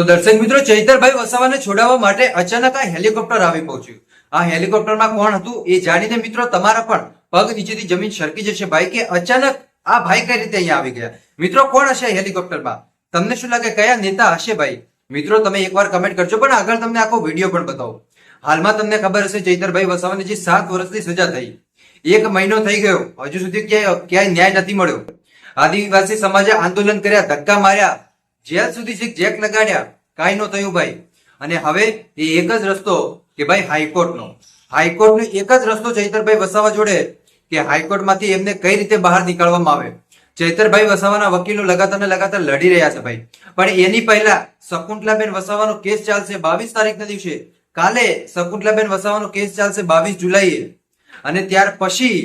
તો દર્શક મિત્રો, ચૈતરભાઈ વસાવાને છોડાવવા માટે અચાનક આ હેલિકોપ્ટર આવી પહોંચ્યું. આ હેલિકોપ્ટરમાં કોણ હતું એ જાણીને મિત્રો તમારા પણ પગ નીચેથી જમીન સરકી જશે ભાઈ, કે અચાનક આ ભાઈ કઈ રીતે અહીંયા આવી ગયા. મિત્રો કોણ હશે હેલિકોપ્ટરમાં? તમને શું લાગે કયા નેતા હશે ભાઈ? મિત્રો તમે એકવાર કમેન્ટ કરજો, પણ આગળ તમને આખો વિડીયો પણ બતાવો. હાલમાં તમને ખબર હશે ચૈતરભાઈ વસાવાને જે 7 વર્ષની સજા થઈ, 1 મહિનો થઈ ગયો, હજુ સુધી ક્યાંય ન્યાય નથી મળ્યો. આદિવાસી સમાજે આંદોલન કર્યા, ધક્કા માર્યા, જેલ સુધી જેક લગાડ્યા, કાંઈ ન થયું ભાઈ. અને હવે એ એક જ રસ્તો કે ભાઈ હાઈકોર્ટનો એક જ રસ્તો ચૈતરભાઈ વસાવા જોડે કે હાઈકોર્ટમાંથી એમને કઈ રીતે બહાર નીકળવામાં આવે. ચૈતરભાઈ વસાવાના વકીલો લગાતાર લડી રહ્યા છે ભાઈ, પણ એની પહેલા શકુંતલાબેન વસાવાનો કેસ ચાલશે 22 તારીખના દિવસે. કાલે શકુંતલાબેન વસાવાનો કેસ ચાલશે 22 જુલાઈએ. અને ત્યાર પછી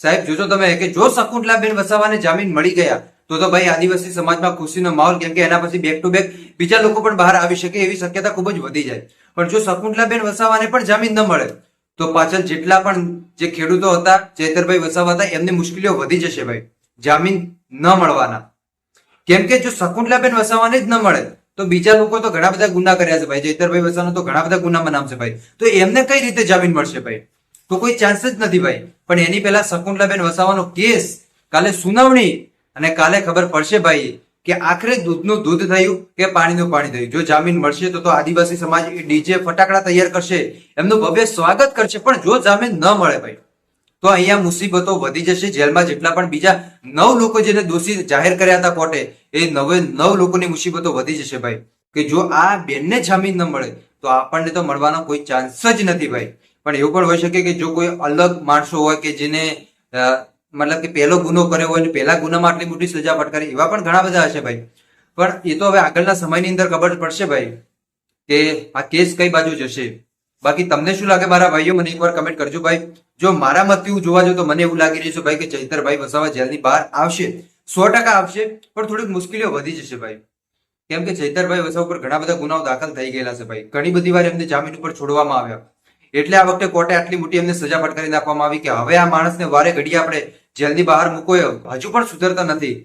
સાહેબ જોજો તમે કે જો શકુંતલાબેન વસાવાને જામીન મળી ગયા તો ભાઈ આદિવાસી સમાજમાં ખુશીનો માહોલ, કેમ કે એના પછી બેક ટુ બેક બીજા લોકો પણ બહાર આવી શકે એવી શક્યતા ખૂબ જ વધી જાય. પણ જો શકુંતલાબેન વસાવાને પણ જામીન ન મળે તો પાછળ જેટલા પણ જે ખેડૂતો હતા, ચૈતરભાઈ વસાવા હતા, એમની મુશ્કેલીઓ વધી જશે ભાઈ, જામીન ન મળવાના. કેમ કે જો શકુંતલાબેન વસાવાને જ ન મળે તો બીજા લોકો તો ઘણા બધા ગુના કર્યા છે ભાઈ. ચૈતરભાઈ વસાવાનો તો ઘણા બધા ગુનામાં નામ છે ભાઈ, તો એમને કઈ રીતે જામીન મળશે ભાઈ? તો કોઈ ચાન્સ જ નથી ભાઈ. પણ એની પહેલા શકુંતલાબેન વસાવાનો કેસ, કાલે સુનાવણી, અને કાલે ખબર પડશે ભાઈ કે આખરે દૂધનું દૂધ થયું કે પાણીનું પાણી થયું. જો જામીન મળશે તો આદિવાસી સમાજ ડીજે ફટાકડા તૈયાર કરશે, એમનું ભવ્ય સ્વાગત કરશે. પણ જો જામીન ન મળે ભાઈ તો અહીંયા મુસીબતો વધી જશે. જેલમાં જેટલા પણ બીજા 9 લોકો જેને દોષી જાહેર કર્યા હતા કોર્ટે, એ 9 લોકોની મુસીબતો વધી જશે ભાઈ. કે જો આ બેનને જામીન ન મળે તો આપણને તો મળવાનો કોઈ ચાન્સ જ નથી ભાઈ. પણ એવું પણ હોઈ શકે કે જો કોઈ અલગ માણસો હોય કે જેને મતલબ કે પહેલો ગુનો કર્યો હોય અને પહેલા ગુનામાં આટલી મોટી સજા ફટકારી, એવા પણ ઘણા બધા હશે ભાઈ. પણ એ તો હવે આગળના સમયની અંદર ખબર પડશે ભાઈ કે આ કેસ કઈ બાજુ જશે. બાકી તમને શું લાગે મારા ભાઈઓ? મને એકવાર કમેન્ટ કરજો ભાઈ. જો મારા મત એવું જોવા જો તો મને એવું લાગી રહ્યું છે ભાઈ કે ચૈતરભાઈ વસાવા જેલની બહાર આવશે, 100% આવશે, પણ થોડીક મુશ્કેલીઓ વધી જશે ભાઈ. કેમ કે ચૈતરભાઈ વસાવા પર ઘણા બધા ગુનાઓ દાખલ થઈ ગયેલા છે ભાઈ. ઘણી બધી વાર એમને જામીન ઉપર છોડવામાં આવ્યા, એટલે આ વખતે કોર્ટે આટલી મોટી એમને સજા ફટકારી નાખવામાં આવી કે હવે આ માણસને વારે ઘડીએ આપણે જેલની બહાર મૂકો, હજુ પણ સુધરતા નથી.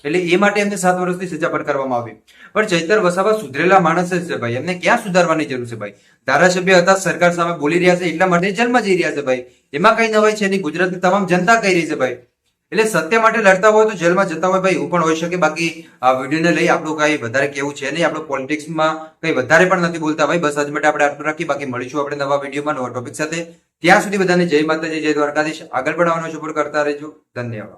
એટલે એ માટે એમને 7 વર્ષની સજા ફટકારવામાં આવી. પણ ચૈતર વસાવા સુધરેલા માણસ જ છે ભાઈ, એમને ક્યાં સુધારવાની જરૂર છે ભાઈ? ધારાસભ્ય હતા, સરકાર સામે બોલી રહ્યા છે, એટલા માટે જેલમાં જઈ રહ્યા છે ભાઈ. એમાં કઈ નવાઈ છે નહીં, ગુજરાતની તમામ જનતા કહી રહી છે ભાઈ. એટલે સત્ય માટે લડતા હોય તો જેલમાં જતા હોય ભાઈ, એવું પણ હોઈ શકે. બાકી આ વિડીયોને લઈ આપણું કઈ વધારે કેવું છે નહીં, આપણે પોલિટિક્સમાં કઈ વધારે પણ નથી બોલતા ભાઈ. બસ આજ માટે આપણે આટલું રાખી, બાકી મળીશું આપણે નવા વિડીયોમાં નવા ટોપિક સાથે. ત્યાં સુધી બધાને જય માતાજી, જય દ્વારકાધીશ. આગળ પણ આવવાનો સપોર્ટ કરતા રહેજો. ધન્યવાદ.